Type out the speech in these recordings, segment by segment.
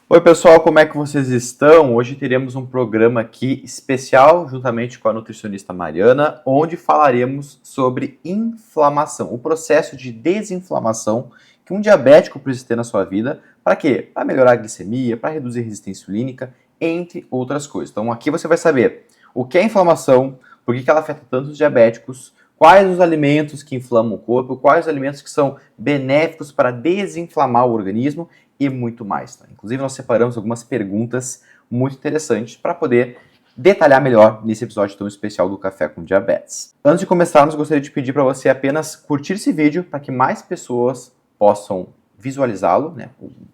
Oi pessoal, como é que vocês estão? Hoje teremos um programa aqui especial juntamente com a nutricionista Mariana, onde falaremos sobre inflamação, o processo de desinflamação que um diabético precisa ter na sua vida. Para quê? Para melhorar a glicemia, para reduzir a resistência insulínica, entre outras coisas. Então aqui você vai saber o que é inflamação, por que ela afeta tanto os diabéticos, quais os alimentos que inflamam o corpo, quais os alimentos que são benéficos para desinflamar o organismo e muito mais. Tá? Inclusive, nós separamos algumas perguntas muito interessantes para poder detalhar melhor nesse episódio tão especial do Café com Diabetes. Antes de começarmos, gostaria de pedir para você apenas curtir esse vídeo para que mais pessoas possam visualizá-lo, né?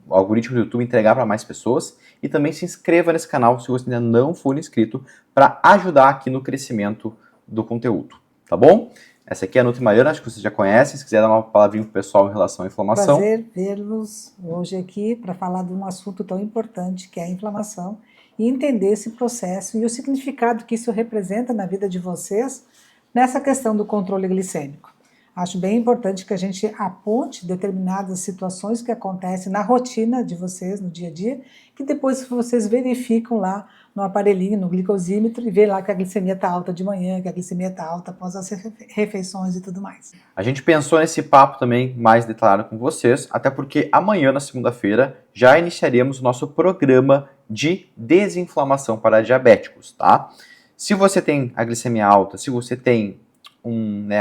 O algoritmo do YouTube entregar para mais pessoas, e também se inscreva nesse canal se você ainda não for inscrito para ajudar aqui no crescimento do conteúdo, tá bom? Essa aqui é a Nutri Mariana, acho que você já conhece. Se quiser dar uma palavrinha pro pessoal em relação à inflamação. Prazer vê-los hoje aqui para falar de um assunto tão importante que é a inflamação e entender esse processo e o significado que isso representa na vida de vocês nessa questão do controle glicêmico. Acho bem importante que a gente aponte determinadas situações que acontecem na rotina de vocês, no dia a dia, que depois vocês verificam lá no aparelhinho, no glicosímetro, e vê lá que a glicemia está alta de manhã, que a glicemia está alta após as refeições e tudo mais. A gente pensou nesse papo também mais detalhado com vocês, até porque amanhã, na segunda-feira, já iniciaremos o nosso programa de desinflamação para diabéticos, tá? Se você tem a glicemia alta, se você tem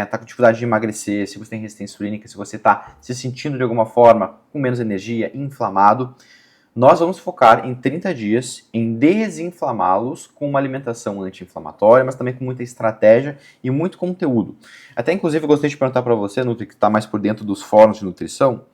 tá com dificuldade de emagrecer, se você tem resistência insulínica, se você está se sentindo de alguma forma com menos energia, inflamado, nós vamos focar em 30 dias em desinflamá-los com uma alimentação anti-inflamatória, mas também com muita estratégia e muito conteúdo. Até inclusive eu gostaria de perguntar para você, Nutri, que está mais por dentro dos fóruns de nutrição,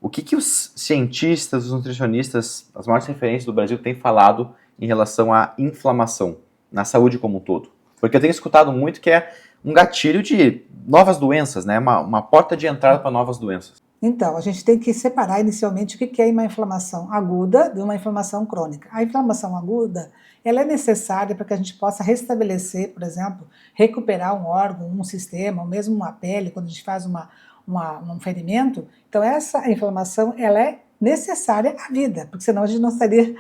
o que os cientistas, os nutricionistas, as maiores referências do Brasil têm falado em relação à inflamação na saúde como um todo? Porque eu tenho escutado muito que é um gatilho de novas doenças, né? Uma porta de entrada para novas doenças. Então, a gente tem que separar inicialmente o que é uma inflamação aguda de uma inflamação crônica. A inflamação aguda, ela é necessária para que a gente possa restabelecer, por exemplo, recuperar um órgão, um sistema, ou mesmo uma pele, quando a gente faz um ferimento. Então, essa inflamação, ela é necessária à vida, porque senão a gente não estaria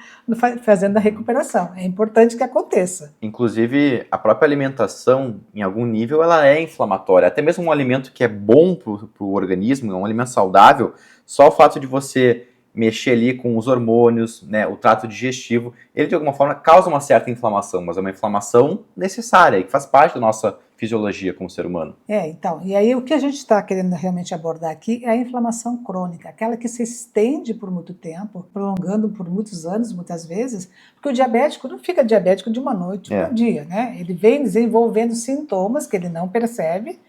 fazendo a recuperação. É importante que aconteça. Inclusive, a própria alimentação, em algum nível, ela é inflamatória. Até mesmo um alimento que é bom para o organismo, um alimento saudável, só o fato de você mexer ali com os hormônios, né, o trato digestivo, ele de alguma forma causa uma certa inflamação, mas é uma inflamação necessária e que faz parte da nossa fisiologia como ser humano. Então, e aí o que a gente está querendo realmente abordar aqui é a inflamação crônica, aquela que se estende por muito tempo, prolongando por muitos anos, muitas vezes, porque o diabético não fica diabético de uma noite para um dia, né? Ele vem desenvolvendo sintomas que ele não percebe,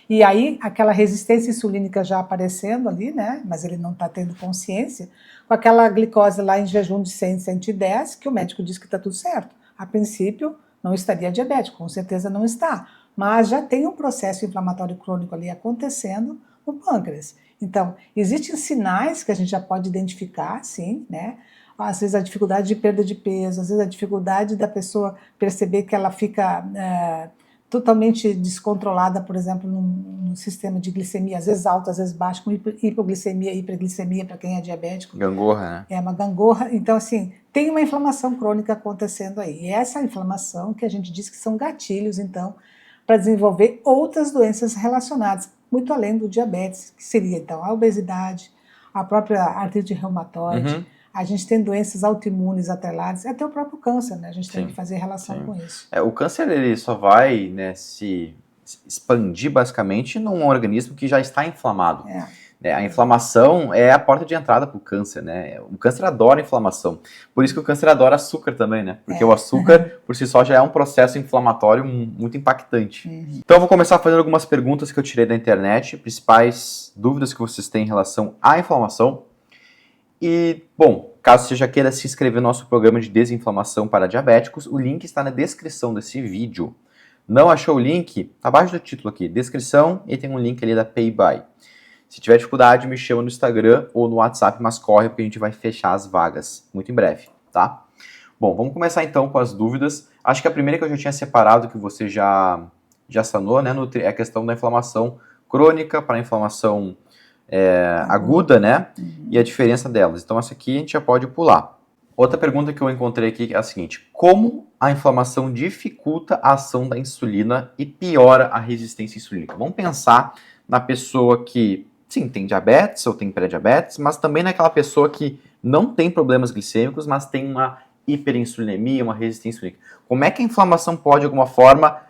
e aí aquela resistência insulínica já aparecendo ali, né? Mas ele não está tendo consciência, com aquela glicose lá em jejum de 100, 110, que o médico diz que está tudo certo. A princípio, não estaria diabético, com certeza não está, mas já tem um processo inflamatório crônico ali acontecendo no pâncreas. Então, existem sinais que a gente já pode identificar, sim, né? Às vezes a dificuldade de perda de peso, às vezes a dificuldade da pessoa perceber que ela fica totalmente descontrolada, por exemplo, num sistema de glicemia, às vezes alto, às vezes baixo, com hipoglicemia, hiperglicemia para quem é diabético. Gangorra, né? É uma gangorra. Então, assim, tem uma inflamação crônica acontecendo aí. E essa inflamação que a gente diz que são gatilhos, então, para desenvolver outras doenças relacionadas, muito além do diabetes, que seria, então, a obesidade, a própria artrite reumatoide, a gente tem doenças autoimunes atreladas, até o próprio câncer, né? A gente tem que fazer relação com isso. O câncer, ele só vai, né, se expandir, basicamente, num organismo que já está inflamado. A inflamação é a porta de entrada para o câncer, né? O câncer adora inflamação. Por isso que o câncer adora açúcar também, né? Porque o açúcar, por si só, já é um processo inflamatório muito impactante. Então, eu vou começar fazendo algumas perguntas que eu tirei da internet, principais dúvidas que vocês têm em relação à inflamação. E, bom, caso você já queira se inscrever no nosso programa de desinflamação para diabéticos, o link está na descrição desse vídeo. Não achou o link? Abaixo do título aqui, descrição, e tem um link ali da PayBuy. Se tiver dificuldade, me chama no Instagram ou no WhatsApp, mas corre porque a gente vai fechar as vagas muito em breve, tá? Bom, vamos começar então com as dúvidas. Acho que a primeira que eu já tinha separado, que você já sanou, né, é a questão da inflamação crônica para a inflamação aguda, né, e a diferença delas. Então essa aqui a gente já pode pular. Outra pergunta que eu encontrei aqui é a seguinte: como a inflamação dificulta a ação da insulina e piora a resistência insulínica? Vamos pensar na pessoa que, sim, tem diabetes ou tem pré-diabetes, mas também naquela pessoa que não tem problemas glicêmicos, mas tem uma hiperinsulinemia, uma resistência insulínica. Como é que a inflamação pode, de alguma forma,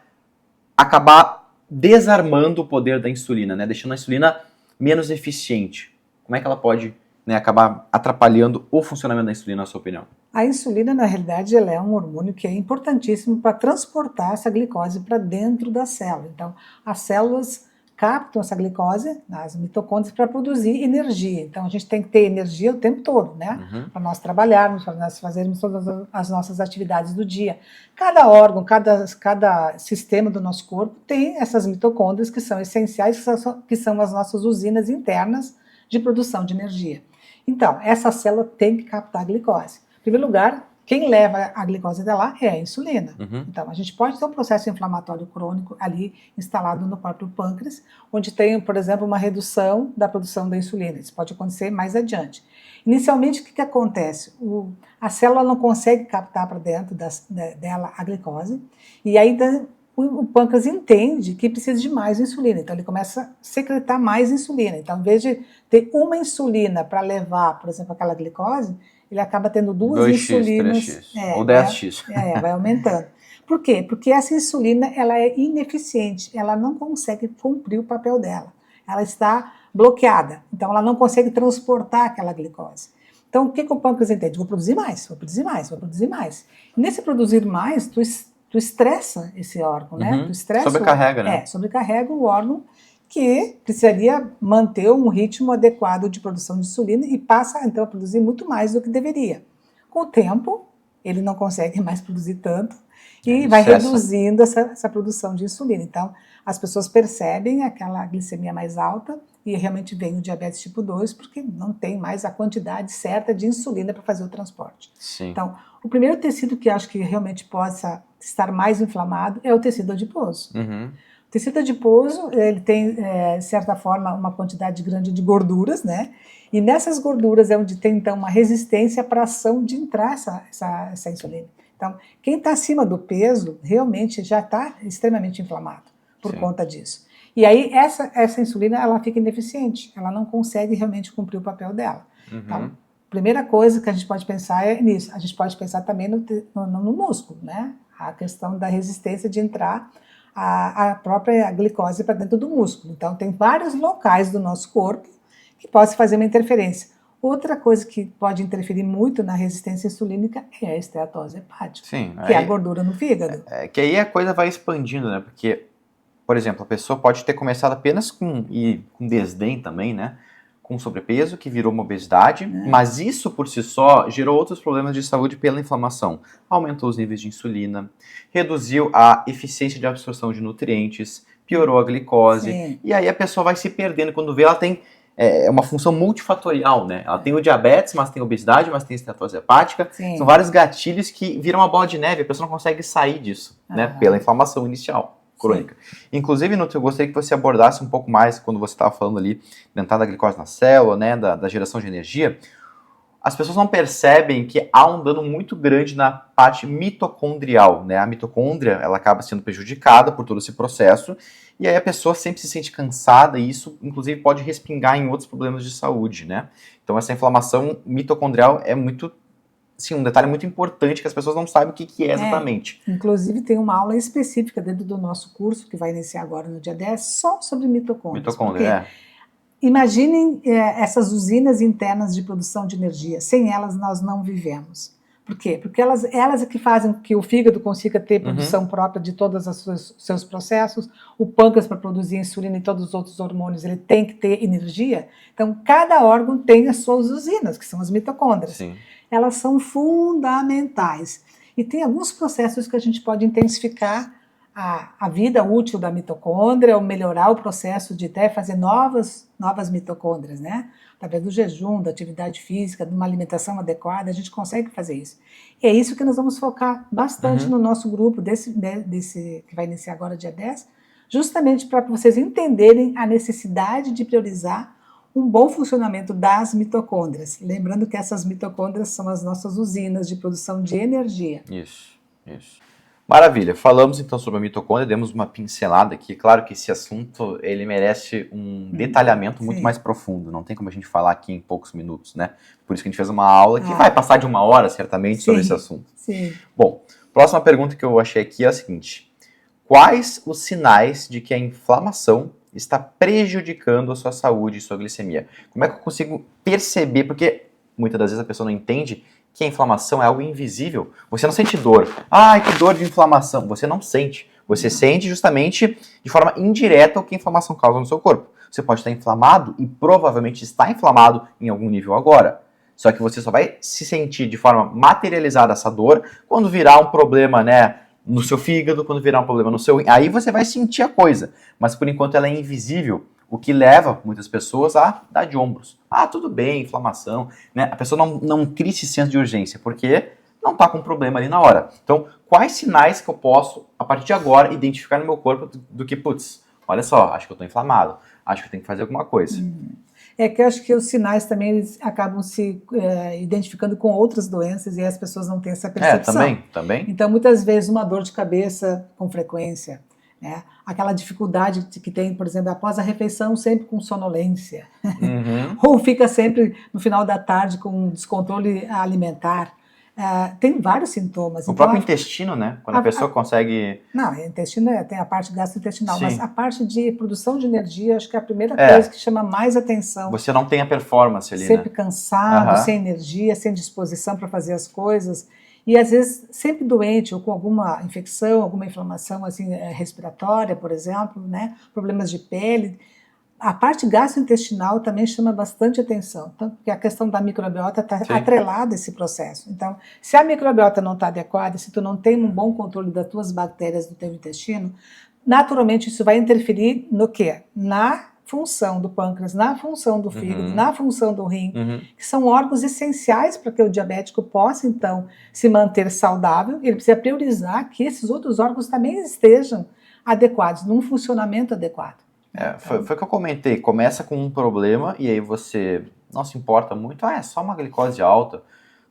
acabar desarmando o poder da insulina, né? Deixando a insulina menos eficiente? Como é que ela pode, né, acabar atrapalhando o funcionamento da insulina, na sua opinião? A insulina, na realidade, ela é um hormônio que é importantíssimo para transportar essa glicose para dentro da célula. Então, as células captam essa glicose nas mitocôndrias para produzir energia. Então, a gente tem que ter energia o tempo todo, né? Para nós trabalharmos, para nós fazermos todas as nossas atividades do dia. Cada órgão, cada sistema do nosso corpo tem essas mitocôndrias que são essenciais, que são as nossas usinas internas de produção de energia. Então, essa célula tem que captar a glicose. Em primeiro lugar, quem leva a glicose até lá é a insulina. Então, a gente pode ter um processo inflamatório crônico ali instalado no próprio pâncreas, onde tem, por exemplo, uma redução da produção da insulina. Isso pode acontecer mais adiante. Inicialmente, o que acontece? A célula não consegue captar para dentro dela a glicose, e aí o pâncreas entende que precisa de mais insulina, então ele começa a secretar mais insulina. Então, em vez de ter uma insulina para levar, por exemplo, aquela glicose, ele acaba tendo 2 insulinas. 3x, ou 10x. Vai aumentando. Por quê? Porque essa insulina ela é ineficiente, ela não consegue cumprir o papel dela. Ela está bloqueada, então ela não consegue transportar aquela glicose. Então, o que o pâncreas entende? Vou produzir mais, vou produzir mais, vou produzir mais. Nesse produzir mais, tu estressa esse órgão, né? Tu estressa sobrecarrega, né? Sobrecarrega o órgão que precisaria manter um ritmo adequado de produção de insulina e passa, então, a produzir muito mais do que deveria. Com o tempo, ele não consegue mais produzir tanto e vai reduzindo essa produção de insulina. Então, as pessoas percebem aquela glicemia mais alta e realmente vem o diabetes tipo 2 porque não tem mais a quantidade certa de insulina para fazer o transporte. Sim. Então, o primeiro tecido que acho que realmente possa estar mais inflamado é o tecido adiposo. O tecido adiposo, ele tem, de certa forma, uma quantidade grande de gorduras, né? E nessas gorduras é onde tem, então, uma resistência para a ação de entrar essa insulina. Então, quem está acima do peso, realmente já está extremamente inflamado por conta disso. E aí, essa insulina, ela fica ineficiente, ela não consegue realmente cumprir o papel dela. Então, primeira coisa que a gente pode pensar é nisso. A gente pode pensar também no músculo, né? A questão da resistência de entrar a própria glicose para dentro do músculo. Então, tem vários locais do nosso corpo que podem fazer uma interferência. Outra coisa que pode interferir muito na resistência insulínica é a esteatose hepática, que é a gordura no fígado. Que aí a coisa vai expandindo, né? Porque, por exemplo, a pessoa pode ter começado apenas com desdém também, né? Com sobrepeso, que virou uma obesidade, mas isso por si só gerou outros problemas de saúde pela inflamação. Aumentou os níveis de insulina, reduziu a eficiência de absorção de nutrientes, piorou a glicose, e aí a pessoa vai se perdendo. Quando vê, ela tem uma função multifatorial, né? Ela tem o diabetes, mas tem obesidade, mas tem esteatose hepática. São vários gatilhos que viram uma bola de neve, a pessoa não consegue sair disso, né? Pela inflamação inicial crônica. Inclusive, eu gostaria que você abordasse um pouco mais, quando você estava falando ali da entrada da glicose na célula, né, da geração de energia. As pessoas não percebem que há um dano muito grande na parte mitocondrial, né? A mitocôndria, ela acaba sendo prejudicada por todo esse processo, e aí a pessoa sempre se sente cansada, e isso, inclusive, pode respingar em outros problemas de saúde, né? Então, essa inflamação mitocondrial é muito... Sim, um detalhe muito importante que as pessoas não sabem o que é exatamente. Inclusive, tem uma aula específica dentro do nosso curso, que vai iniciar agora no dia 10, só sobre mitocôndrias. Mitocôndria, Imaginem essas usinas internas de produção de energia. Sem elas, nós não vivemos. Por quê? Porque elas é que fazem que o fígado consiga ter produção própria de todos os seus processos, o pâncreas para produzir insulina e todos os outros hormônios, ele tem que ter energia. Então, cada órgão tem as suas usinas, que são as mitocôndrias. Sim. Elas são fundamentais. E tem alguns processos que a gente pode intensificar a vida útil da mitocôndria, ou melhorar o processo de até fazer novas mitocôndrias, né? Através do jejum, da atividade física, de uma alimentação adequada, a gente consegue fazer isso. E é isso que nós vamos focar bastante no nosso grupo, desse que vai iniciar agora dia 10, justamente para vocês entenderem a necessidade de priorizar um bom funcionamento das mitocôndrias. Lembrando que essas mitocôndrias são as nossas usinas de produção de energia. Isso. Maravilha, falamos então sobre a mitocôndria, demos uma pincelada aqui. Claro que esse assunto ele merece um detalhamento muito mais profundo, não tem como a gente falar aqui em poucos minutos, né? Por isso que a gente fez uma aula que vai passar de 1 hora, certamente, sobre esse assunto. Sim. Bom, próxima pergunta que eu achei aqui é a seguinte: quais os sinais de que a inflamação está prejudicando a sua saúde e sua glicemia? Como é que eu consigo perceber? Porque muitas das vezes a pessoa não entende que a inflamação é algo invisível. Você não sente dor. Ai, que dor de inflamação. Você não sente. Você sente justamente de forma indireta o que a inflamação causa no seu corpo. Você pode estar inflamado e provavelmente está inflamado em algum nível agora. Só que você só vai se sentir de forma materializada essa dor quando virar um problema, né, no seu fígado, quando virar um problema no seu... Aí você vai sentir a coisa. Mas por enquanto ela é invisível. O que leva muitas pessoas a dar de ombros. Ah, tudo bem, inflamação. Né? A pessoa não cria esse senso de urgência, porque não está com problema ali na hora. Então, quais sinais que eu posso, a partir de agora, identificar no meu corpo do que, putz, olha só, acho que eu estou inflamado, acho que eu tenho que fazer alguma coisa. É que eu acho que os sinais também eles acabam se identificando com outras doenças e as pessoas não têm essa percepção. Também. Então, muitas vezes, uma dor de cabeça com frequência, né? Aquela dificuldade que tem, por exemplo, após a refeição, sempre com sonolência. Ou fica sempre no final da tarde com um descontrole alimentar. Tem vários sintomas. O próprio intestino, né? Quando a pessoa consegue... Não, o intestino tem a parte gastrointestinal, Sim. mas a parte de produção de energia, acho que é a primeira coisa que chama mais atenção. Você não tem a performance ali, sempre né? Cansado, sem energia, sem disposição para fazer as coisas. E às vezes sempre doente ou com alguma infecção, alguma inflamação assim, respiratória, por exemplo, né? Problemas de pele. A parte gastrointestinal também chama bastante atenção, porque a questão da microbiota está atrelada a esse processo. Então, se a microbiota não está adequada, se tu não tem um bom controle das tuas bactérias do teu intestino, naturalmente isso vai interferir no quê? Na função do pâncreas, na função do fígado, na função do rim, que são órgãos essenciais para que o diabético possa, então, se manter saudável. Ele precisa priorizar que esses outros órgãos também estejam adequados, num funcionamento adequado. Foi o que eu comentei, começa com um problema e aí você não se importa muito, é só uma glicose alta,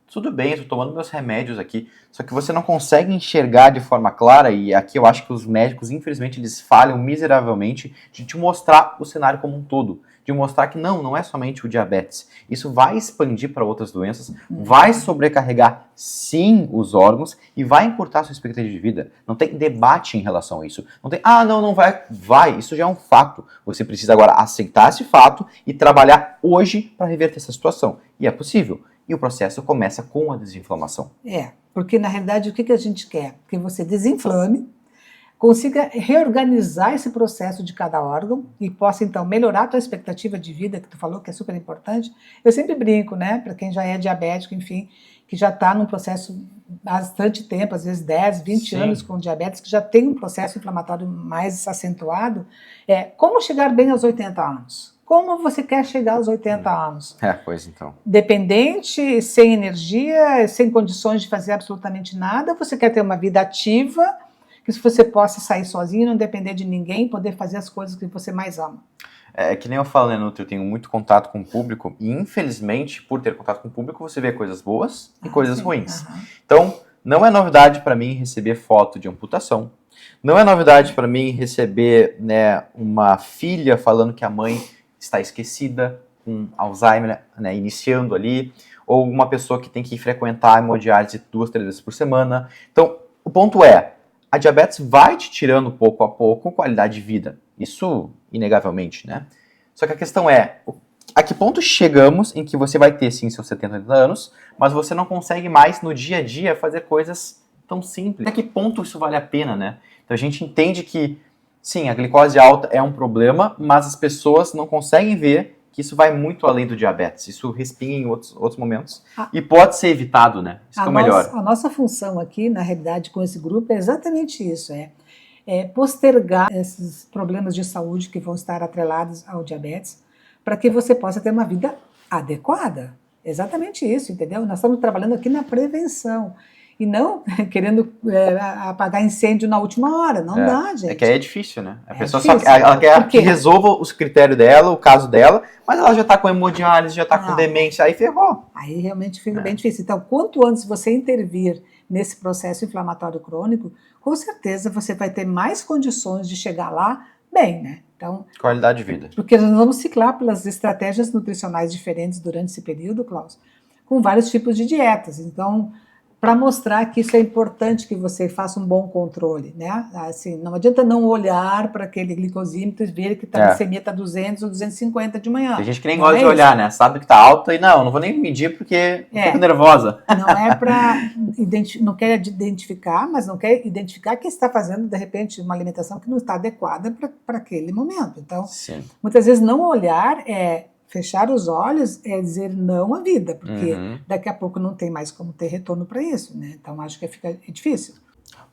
tudo bem, estou tomando meus remédios aqui, só que você não consegue enxergar de forma clara, e aqui eu acho que os médicos, infelizmente, eles falham miseravelmente de te mostrar o cenário como um todo, de mostrar que não é somente o diabetes, isso vai expandir para outras doenças, vai sobrecarregar sim os órgãos e vai encurtar sua expectativa de vida. Não tem debate em relação a isso. Não tem, não vai, isso já é um fato. Você precisa agora aceitar esse fato e trabalhar hoje para reverter essa situação. E é possível. E o processo começa com a desinflamação. Porque na realidade o que a gente quer? Que você desinflame, consiga reorganizar esse processo de cada órgão e possa então melhorar a tua expectativa de vida, que tu falou que é super importante. Eu sempre brinco, né, para quem já é diabético, enfim, que já está num processo bastante tempo, às vezes 10, 20 anos com diabetes, que já tem um processo inflamatório mais acentuado, como chegar bem aos 80 anos? Como você quer chegar aos 80 anos? Pois então. Dependente, sem energia, sem condições de fazer absolutamente nada, você quer ter uma vida ativa, que você possa sair sozinho, não depender de ninguém, poder fazer as coisas que você mais ama. É que nem eu falo, né, Nutri, eu tenho muito contato com o público e, infelizmente, por ter contato com o público, você vê coisas boas e coisas ruins. Então, não é novidade para mim receber foto de amputação, não é novidade para mim receber, né, uma filha falando que a mãe está esquecida, com Alzheimer, né, iniciando ali, ou uma pessoa que tem que frequentar a hemodiálise 2, 3 vezes por semana. Então, o ponto é, a diabetes vai te tirando pouco a pouco qualidade de vida. Isso, inegavelmente, né? Só que a questão é, a que ponto chegamos em que você vai ter, sim, seus 70, 80 anos, mas você não consegue mais, no dia a dia, fazer coisas tão simples? Até que ponto isso vale a pena, né? Então a gente entende que, sim, a glicose alta é um problema, mas as pessoas não conseguem ver que isso vai muito além do diabetes. Isso respinga em outros momentos e pode ser evitado, né? Isso é o melhor. A nossa função aqui, na realidade, com esse grupo, é exatamente isso, postergar esses problemas de saúde que vão estar atrelados ao diabetes, para que você possa ter uma vida adequada. Exatamente isso, entendeu? Nós estamos trabalhando aqui na prevenção. e não querendo apagar incêndio na última hora. Não dá, gente. É que aí é difícil, né? A pessoa difícil. só ela quer que resolva os critérios dela, o caso dela, mas ela já tá com hemodiálise, já tá com demência, aí ferrou. Aí realmente fica bem difícil. Então, quanto antes você intervir nesse processo inflamatório crônico, com certeza você vai ter mais condições de chegar lá bem, né? Então, qualidade de vida. Porque nós vamos ciclar pelas estratégias nutricionais diferentes durante esse período, Klaus, com vários tipos de dietas. Então, para mostrar que isso é importante que você faça um bom controle, né? Assim, não adianta não olhar para aquele glicosímetro e ver que a glicemia está 200 ou 250 de manhã. Tem gente que nem gosta de olhar, né? Sabe que está alta e não vou nem medir porque fico nervosa. Não é para não quer identificar, mas não quer identificar que está fazendo, de repente, uma alimentação que não está adequada para aquele momento. Então, muitas vezes não olhar fechar os olhos é dizer não à vida, porque daqui a pouco não tem mais como ter retorno para isso, né? Então acho que fica difícil.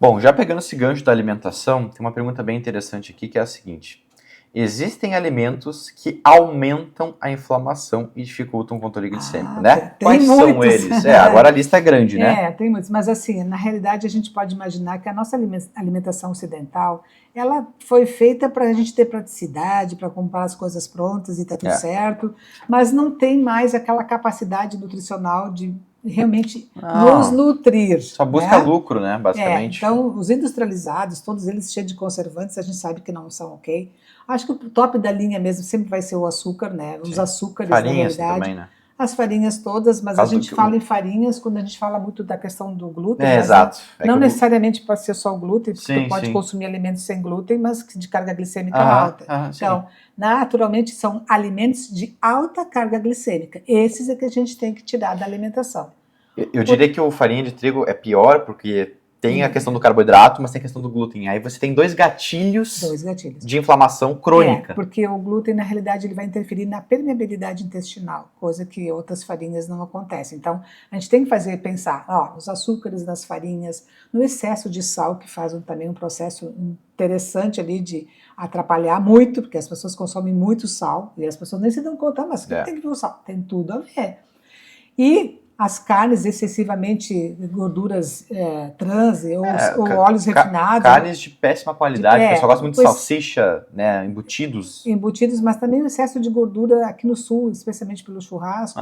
Bom, já pegando esse gancho da alimentação, tem uma pergunta bem interessante aqui que é a seguinte: existem alimentos que aumentam a inflamação e dificultam o controle glicêmico, né? Quais são eles? Agora a lista é grande, né? Tem muitos, mas assim, na realidade a gente pode imaginar que a nossa alimentação ocidental, ela foi feita para a gente ter praticidade, para comprar as coisas prontas e tá tudo certo, mas não tem mais aquela capacidade nutricional de realmente nos nutrir. Só busca lucro, né, basicamente. Então, os industrializados, todos eles cheios de conservantes, a gente sabe que não são ok. Acho que o top da linha mesmo sempre vai ser o açúcar, né? Os açúcares, farinhas, na realidade. Também, né? As farinhas todas, mas a gente fala em farinhas quando a gente fala muito da questão do glúten. Exato. Não necessariamente pode ser só o glúten, porque tu pode consumir alimentos sem glúten, mas de carga glicêmica alta. Então, naturalmente, são alimentos de alta carga glicêmica. Esses é que a gente tem que tirar da alimentação. Eu diria que o farinha de trigo é pior, porque tem a questão do carboidrato, mas tem a questão do glúten. Aí você tem dois gatilhos de inflamação crônica. Porque o glúten, na realidade, ele vai interferir na permeabilidade intestinal, coisa que outras farinhas não acontecem. Então, a gente tem que pensar nos açúcares das farinhas, no excesso de sal, que faz também um processo interessante ali de atrapalhar muito, porque as pessoas consomem muito sal, e as pessoas nem se dão conta, mas tem que ver o sal, tem tudo a ver. E as carnes excessivamente gorduras trans ou óleos refinados. Carnes de péssima qualidade, o pessoal gosta muito de salsicha, né, embutidos. Embutidos, mas também o excesso de gordura aqui no sul, especialmente pelo churrasco,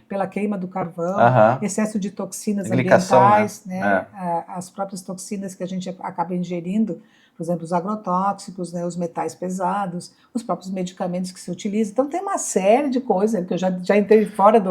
pela queima do carvão, excesso de toxinas ambientais, né? As próprias toxinas que a gente acaba ingerindo, por exemplo, os agrotóxicos, né, os metais pesados, os próprios medicamentos que se utilizam. Então tem uma série de coisas que eu já entrei fora da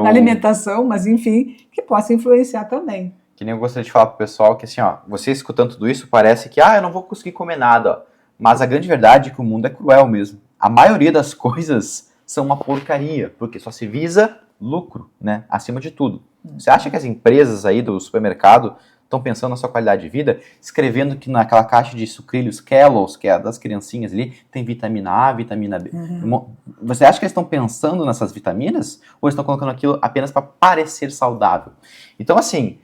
alimentação, mas enfim, que possa influenciar também. Que nem eu gostaria de falar pro pessoal que assim, você escutando tudo isso parece que eu não vou conseguir comer nada, mas a grande verdade é que o mundo é cruel mesmo. A maioria das coisas são uma porcaria, porque só se visa lucro, né, acima de tudo. Você acha que as empresas aí do supermercado estão pensando na sua qualidade de vida, escrevendo que naquela caixa de sucrilhos Kellogg's, que é a das criancinhas ali, tem vitamina A, vitamina B. Você acha que eles estão pensando nessas vitaminas? Ou eles estão colocando aquilo apenas para parecer saudável? Então, assim,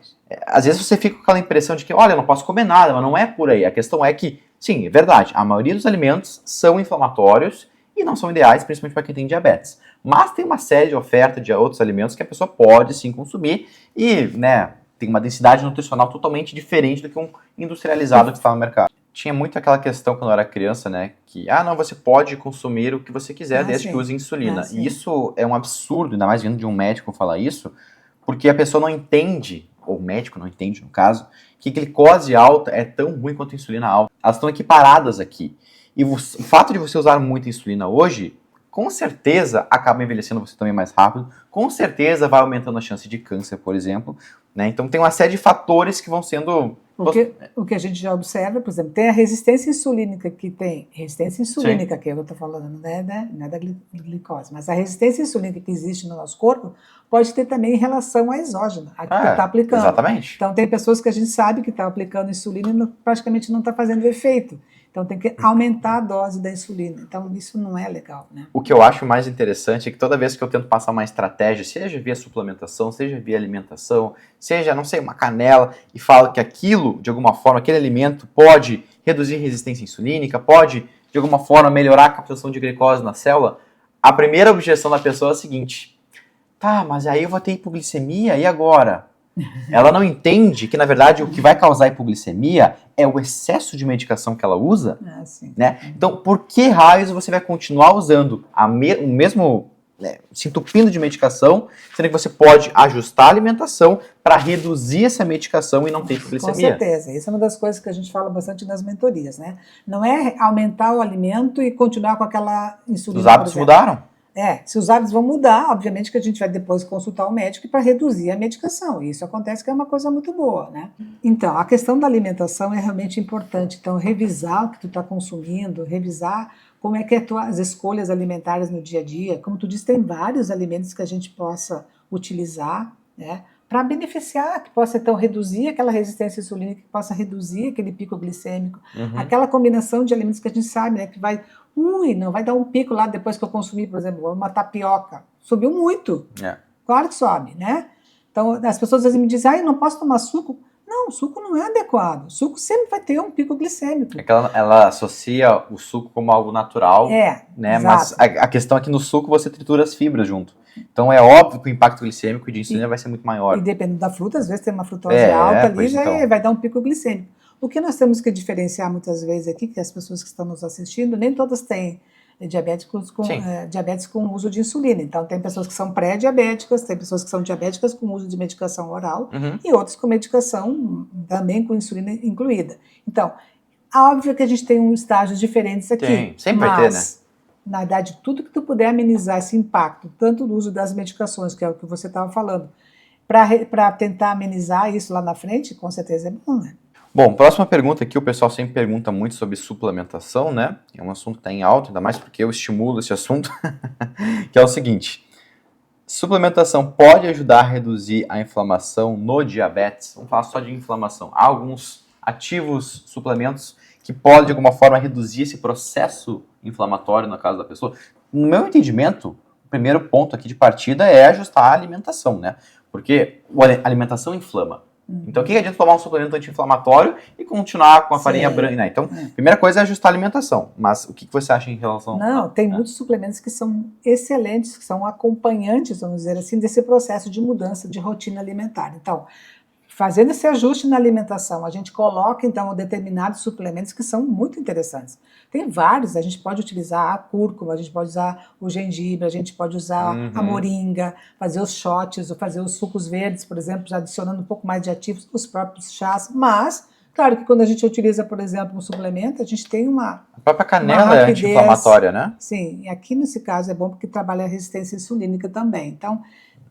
às vezes você fica com aquela impressão de que, olha, eu não posso comer nada, mas não é por aí. A questão é que, sim, é verdade, a maioria dos alimentos são inflamatórios e não são ideais, principalmente para quem tem diabetes. Mas tem uma série de oferta de outros alimentos que a pessoa pode, sim, consumir e, né, tem uma densidade nutricional totalmente diferente do que um industrializado que está no mercado. Tinha muito aquela questão quando eu era criança, né, que, não, você pode consumir o que você quiser desde que use insulina. E isso é um absurdo, ainda mais vindo de um médico falar isso, porque a pessoa não entende, ou o médico não entende, no caso, que glicose alta é tão ruim quanto insulina alta. Elas estão equiparadas aqui. E o fato de você usar muita insulina hoje, com certeza acaba envelhecendo você também mais rápido, com certeza vai aumentando a chance de câncer, por exemplo, né? Então tem uma série de fatores que vão sendo... O que a gente já observa, por exemplo, tem a resistência insulínica que tem, resistência insulínica que eu estou falando, não é da glicose, mas a resistência insulínica que existe no nosso corpo pode ter também em relação à exógena, a que tu está aplicando. Exatamente. Então tem pessoas que a gente sabe que estão aplicando insulina e praticamente não está fazendo efeito. Então tem que aumentar a dose da insulina. Então isso não é legal, né? O que eu acho mais interessante é que toda vez que eu tento passar uma estratégia, seja via suplementação, seja via alimentação, seja, não sei, uma canela, e falo que aquilo, de alguma forma, aquele alimento pode reduzir resistência insulínica, pode, de alguma forma, melhorar a captação de glicose na célula, a primeira objeção da pessoa é a seguinte: tá, mas aí eu vou ter hipoglicemia, e agora? Ela não entende que, na verdade, o que vai causar hipoglicemia é o excesso de medicação que ela usa, né? Então, por que raios você vai continuar usando o mesmo, né, se entupindo de medicação, sendo que você pode ajustar a alimentação para reduzir essa medicação e não ter hipoglicemia? Com certeza, isso é uma das coisas que a gente fala bastante nas mentorias, né? Não é aumentar o alimento e continuar com aquela insulina. Os hábitos mudaram. Se os hábitos vão mudar, obviamente que a gente vai depois consultar o médico para reduzir a medicação. E isso acontece que é uma coisa muito boa, né? Então, a questão da alimentação é realmente importante. Então, revisar o que tu está consumindo, revisar como é que é as escolhas alimentares no dia a dia. Como tu disse, tem vários alimentos que a gente possa utilizar, né? Para beneficiar, que possa então reduzir aquela resistência insulínica, que possa reduzir aquele pico glicêmico. Aquela combinação de alimentos que a gente sabe, né, que vai, não vai dar um pico lá depois que eu consumir, por exemplo, uma tapioca. Subiu muito. Claro que sobe, né? Então, as pessoas às vezes me dizem, eu não posso tomar suco. Não, o suco não é adequado. O suco sempre vai ter um pico glicêmico. É que ela associa o suco como algo natural, né? Mas a questão é que no suco você tritura as fibras junto. Então é óbvio que o impacto glicêmico de insulina vai ser muito maior. E dependendo da fruta, às vezes tem uma frutose alta ali, já vai dar um pico glicêmico. O que nós temos que diferenciar muitas vezes aqui, que as pessoas que estão nos assistindo, nem todas têm diabetes com uso de insulina. Então tem pessoas que são pré-diabéticas, tem pessoas que são diabéticas com uso de medicação oral e outras com medicação também com insulina incluída. Então, óbvio que a gente tem um estágios diferentes aqui. Sempre vai ter, né? Na verdade, tudo que tu puder amenizar esse impacto, tanto do uso das medicações, que é o que você estava falando, para tentar amenizar isso lá na frente, com certeza é bom, né? Bom, próxima pergunta aqui, o pessoal sempre pergunta muito sobre suplementação, né? É um assunto que está em alta, ainda mais porque eu estimulo esse assunto, que é o seguinte: suplementação pode ajudar a reduzir a inflamação no diabetes? Vamos falar só de inflamação. Há alguns ativos suplementos que podem, de alguma forma, reduzir esse processo inflamatório na casa da pessoa. No meu entendimento, o primeiro ponto aqui de partida é ajustar a alimentação, né? Porque a alimentação inflama. Então, o que adianta tomar um suplemento anti-inflamatório e continuar com a farinha branca, né? Então, a primeira coisa é ajustar a alimentação. Mas o que você acha em relação tem muitos suplementos que são excelentes, que são acompanhantes, vamos dizer assim, desse processo de mudança de rotina alimentar. Então, fazendo esse ajuste na alimentação, a gente coloca, então, determinados suplementos que são muito interessantes. Tem vários, a gente pode utilizar a cúrcuma, a gente pode usar o gengibre, a gente pode usar a moringa, fazer os shots, ou fazer os sucos verdes, por exemplo, já adicionando um pouco mais de ativos, os próprios chás, mas, claro que quando a gente utiliza, por exemplo, um suplemento, a gente tem a própria canela é anti-inflamatória, né? Sim, e aqui nesse caso é bom porque trabalha a resistência insulínica também. Então,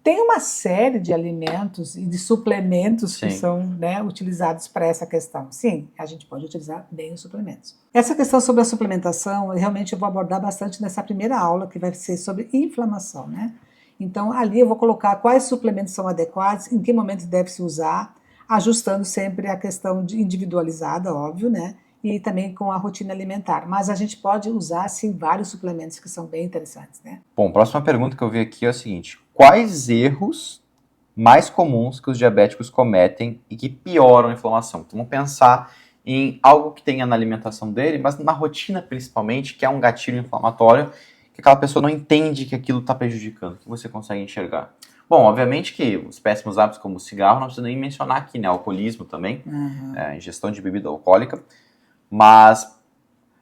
tem uma série de alimentos e de suplementos que são, né, utilizados para essa questão. Sim, a gente pode utilizar bem os suplementos. Essa questão sobre a suplementação, realmente eu vou abordar bastante nessa primeira aula, que vai ser sobre inflamação, né? Então, ali eu vou colocar quais suplementos são adequados, em que momento deve se usar, ajustando sempre a questão individualizada, óbvio, né? E também com a rotina alimentar. Mas a gente pode usar, sim, vários suplementos que são bem interessantes, né? Bom, próxima pergunta que eu vi aqui é a seguinte: quais erros mais comuns que os diabéticos cometem e que pioram a inflamação? Então, vamos pensar em algo que tenha na alimentação dele, mas na rotina principalmente, que é um gatilho inflamatório, que aquela pessoa não entende que aquilo está prejudicando, que você consegue enxergar. Bom, obviamente que os péssimos hábitos como o cigarro, não precisa nem mencionar aqui, né? Alcoolismo também, ingestão de bebida alcoólica. Mas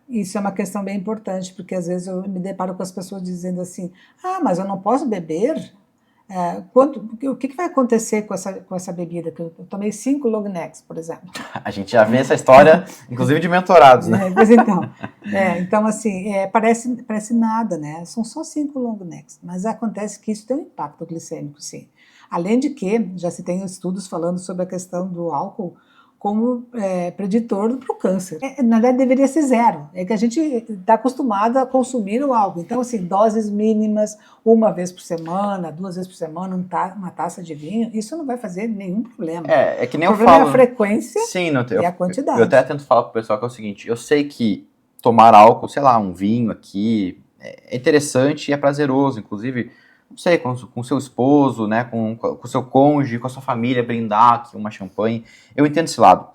isso é uma questão bem importante, porque às vezes eu me deparo com as pessoas dizendo assim, mas eu não posso beber? O que vai acontecer com essa bebida? Que eu tomei 5 long necks, por exemplo. A gente já vê essa história, inclusive de mentorados, né? Mas então assim, parece nada, né? São só 5 long necks, mas acontece que isso tem um impacto glicêmico, sim. Além de que, já se tem estudos falando sobre a questão do álcool como preditor para o câncer. Na verdade, deveria ser 0. É que a gente está acostumado a consumir o álcool. Então, assim, doses mínimas, 1 vez por semana, 2 vezes por semana, uma taça de vinho, isso não vai fazer nenhum problema. É que nem eu falo. O problema é a frequência e a quantidade. Eu até tento falar para o pessoal que é o seguinte: eu sei que tomar álcool, sei lá, um vinho aqui, é interessante e é prazeroso, inclusive, não sei, com seu esposo, né, com seu cônjuge, com a sua família, brindar aqui uma champanhe. Eu entendo esse lado.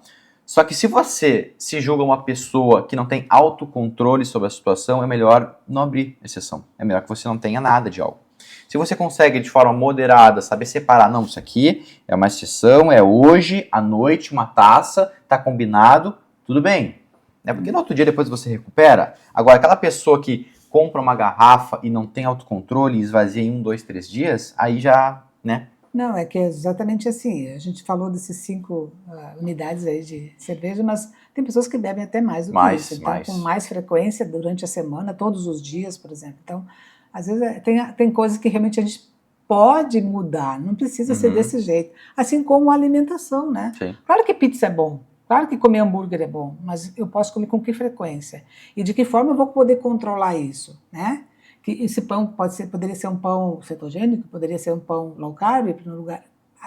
Só que se você se julga uma pessoa que não tem autocontrole sobre a situação, é melhor não abrir exceção. É melhor que você não tenha nada de álcool. Se você consegue de forma moderada saber separar, não, isso aqui é uma exceção, é hoje, à noite, uma taça, tá combinado, tudo bem. É porque no outro dia depois você recupera. Agora, aquela pessoa que compra uma garrafa e não tem autocontrole e esvazia em 1, 2, 3 dias, aí já, né? Não, é que é exatamente assim. A gente falou desses 5 unidades aí de cerveja, mas tem pessoas que bebem até mais do que isso. Então, com mais frequência durante a semana, todos os dias, por exemplo. Então, às vezes tem coisas que realmente a gente pode mudar, não precisa ser desse jeito. Assim como a alimentação, né? Sim. Claro que pizza é bom, claro que comer hambúrguer é bom, mas eu posso comer com que frequência? E de que forma eu vou poder controlar isso, né? Que esse pão poderia ser um pão cetogênico, poderia ser um pão low carb, no lugar.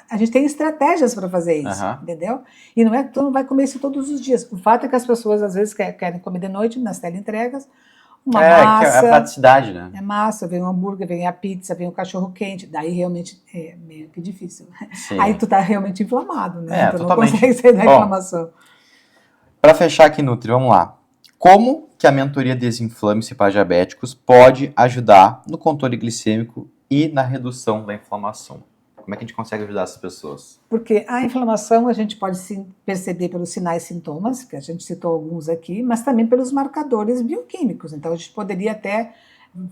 A gente tem estratégias para fazer isso, entendeu? E não é que tu não vai comer isso todos os dias. O fato é que as pessoas às vezes querem comer de noite nas teleentregas, uma massa. É a praticidade, né? É massa, vem o hambúrguer, vem a pizza, vem o cachorro quente, daí realmente é meio que difícil. Sim. Aí tu tá realmente inflamado, né? Tu totalmente. Não consegue sair da inflamação. Para fechar aqui, Nutri, vamos lá. Como que a mentoria Desinflame-se para diabéticos pode ajudar no controle glicêmico e na redução da inflamação? Como é que a gente consegue ajudar essas pessoas? Porque a inflamação a gente pode sim perceber pelos sinais e sintomas, que a gente citou alguns aqui, mas também pelos marcadores bioquímicos. Então a gente poderia até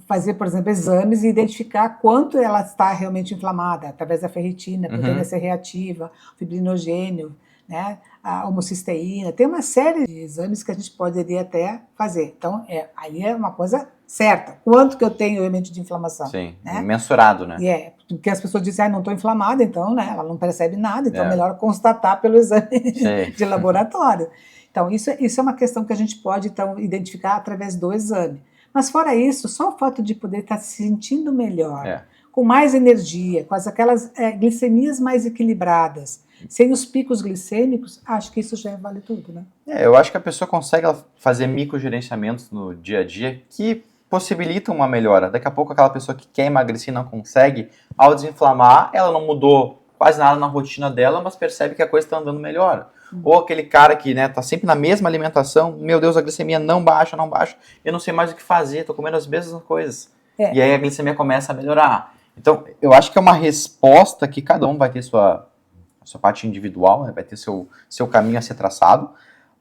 fazer, por exemplo, exames e identificar quanto ela está realmente inflamada, através da ferritina, proteína C reativa, fibrinogênio, né, a homocisteína, tem uma série de exames que a gente poderia até fazer. Então, aí é uma coisa certa. Quanto que eu tenho realmente de inflamação? Sim, né? Mensurado, né? E porque as pessoas dizem, não estou inflamada, então, né, ela não percebe nada, então é melhor constatar pelo exame de laboratório. Então, isso é uma questão que a gente pode, então, identificar através do exame. Mas, fora isso, só o fato de poder estar se sentindo melhor, com mais energia, com aquelas glicemias mais equilibradas, sem os picos glicêmicos, acho que isso já vale tudo, né? Eu acho que a pessoa consegue fazer microgerenciamentos no dia a dia que possibilitam uma melhora. Daqui a pouco aquela pessoa que quer emagrecer e não consegue, ao desinflamar, ela não mudou quase nada na rotina dela, mas percebe que a coisa está andando melhor. Ou aquele cara que tá sempre na mesma alimentação, meu Deus, a glicemia não baixa, eu não sei mais o que fazer, estou comendo as mesmas coisas. E aí a glicemia começa a melhorar. Então, eu acho que é uma resposta que cada um vai ter sua parte individual, né? Vai ter seu caminho a ser traçado,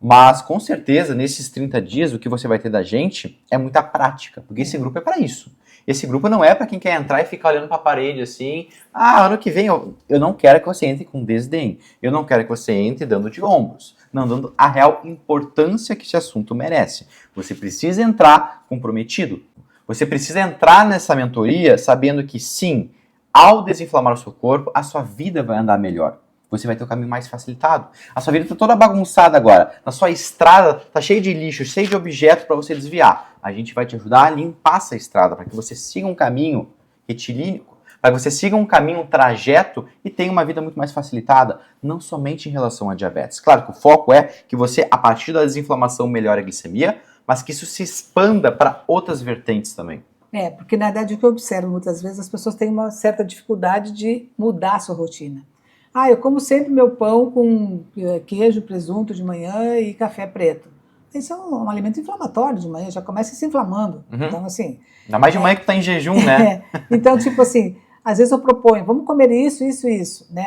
mas com certeza nesses 30 dias o que você vai ter da gente é muita prática, porque esse grupo é para isso. Esse grupo não é para quem quer entrar e ficar olhando para a parede assim, ano que vem eu não quero que você entre com desdém, eu não quero que você entre dando de ombros, não dando a real importância que esse assunto merece. Você precisa entrar comprometido, você precisa entrar nessa mentoria sabendo que sim, ao desinflamar o seu corpo, a sua vida vai andar melhor. Você vai ter o caminho mais facilitado. A sua vida está toda bagunçada agora. Na sua estrada está cheia de lixo, cheia de objetos para você desviar. A gente vai te ajudar a limpar essa estrada para que você siga um caminho retilíneo, para que você siga um caminho, um trajeto e tenha uma vida muito mais facilitada, não somente em relação à diabetes. Claro que o foco é que você, a partir da desinflamação, melhore a glicemia, mas que isso se expanda para outras vertentes também. Porque na verdade o que eu observo muitas vezes, as pessoas têm uma certa dificuldade de mudar a sua rotina. Eu como sempre meu pão com queijo, presunto de manhã e café preto. Isso é um alimento inflamatório de manhã, já começa se inflamando. Então, assim... Ainda mais de manhã que está em jejum, né? Então, tipo assim, às vezes eu proponho, vamos comer isso, isso, isso, né?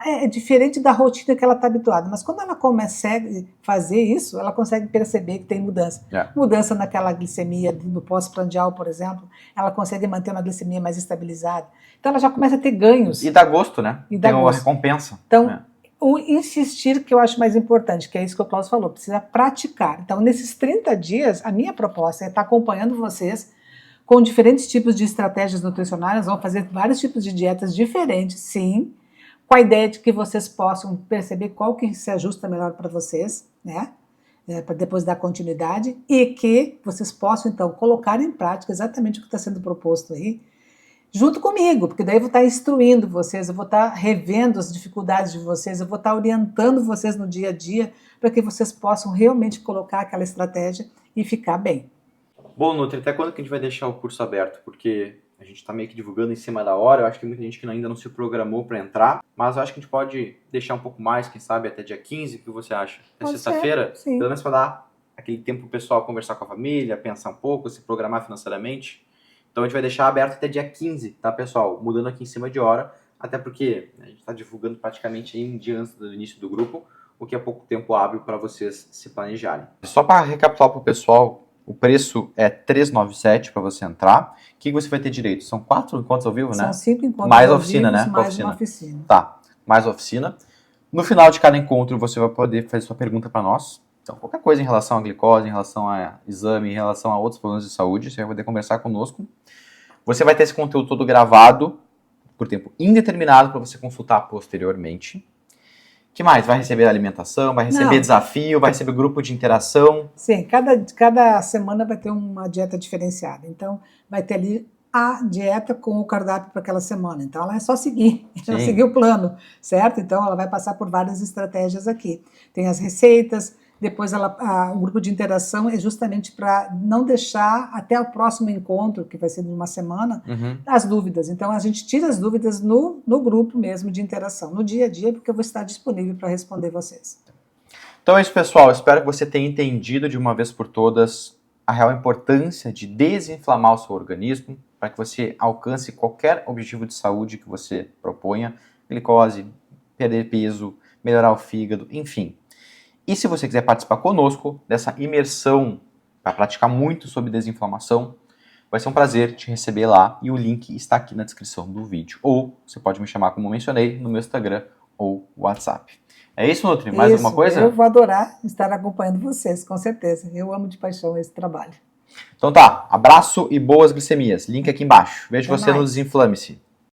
É diferente da rotina que ela está habituada, mas quando ela consegue fazer isso, ela consegue perceber que tem mudança. Mudança naquela glicemia no pós-prandial, por exemplo, ela consegue manter uma glicemia mais estabilizada. Então ela já começa a ter ganhos. E dá gosto, né? Tem uma recompensa. Então, o insistir que eu acho mais importante, que é isso que o Klaus falou, precisa praticar. Então, nesses 30 dias, a minha proposta é estar acompanhando vocês com diferentes tipos de estratégias nutricionais, nós vamos fazer vários tipos de dietas diferentes, sim, com a ideia de que vocês possam perceber qual que se ajusta melhor para vocês, né? Para depois dar continuidade, e que vocês possam, então, colocar em prática exatamente o que está sendo proposto aí, junto comigo, porque daí eu vou estar instruindo vocês, eu vou estar revendo as dificuldades de vocês, eu vou estar orientando vocês no dia a dia, para que vocês possam realmente colocar aquela estratégia e ficar bem. Bom, Nutri, até quando que a gente vai deixar o curso aberto? Porque a gente está meio que divulgando em cima da hora, eu acho que tem muita gente que ainda não se programou para entrar, mas eu acho que a gente pode deixar um pouco mais, quem sabe até dia 15, o que você acha? É sexta-feira? Pelo menos para dar aquele tempo pro pessoal conversar com a família, pensar um pouco, se programar financeiramente. Então a gente vai deixar aberto até dia 15, tá, pessoal? Mudando aqui em cima de hora, até porque a gente está divulgando praticamente em dia antes do início do grupo, o que é pouco tempo hábil para vocês se planejarem. Só para recapitular para o pessoal, o preço é R$ 397 para você entrar. O que você vai ter direito? São 4 encontros ao vivo, né? São 5 encontros mais ao oficina, vivo, né? mais oficina. uma oficina. Tá, mais oficina. No final de cada encontro, você vai poder fazer sua pergunta para nós. Então, qualquer coisa em relação à glicose, em relação a exame, em relação a outros problemas de saúde, você vai poder conversar conosco. Você vai ter esse conteúdo todo gravado por tempo indeterminado para você consultar posteriormente. Que mais? Vai receber alimentação, vai receber desafio, vai receber grupo de interação. Sim, cada semana vai ter uma dieta diferenciada. Então, vai ter ali a dieta com o cardápio para aquela semana. Então, ela é só seguir, ela seguir o plano, certo? Então, ela vai passar por várias estratégias aqui. Tem as receitas, depois o grupo de interação é justamente para não deixar até o próximo encontro, que vai ser de uma semana, as dúvidas. Então, a gente tira as dúvidas no grupo mesmo de interação, no dia a dia, porque eu vou estar disponível para responder vocês. Então é isso, pessoal. Espero que você tenha entendido de uma vez por todas a real importância de desinflamar o seu organismo para que você alcance qualquer objetivo de saúde que você proponha, glicose, perder peso, melhorar o fígado, enfim. E se você quiser participar conosco dessa imersão para praticar muito sobre desinflamação, vai ser um prazer te receber lá e o link está aqui na descrição do vídeo. Ou você pode me chamar, como mencionei, no meu Instagram ou WhatsApp. É isso, Nutri? Mais alguma coisa? Eu vou adorar estar acompanhando vocês, com certeza. Eu amo de paixão esse trabalho. Então tá, abraço e boas glicemias. Link aqui embaixo. Vejo você no Desinflame-se.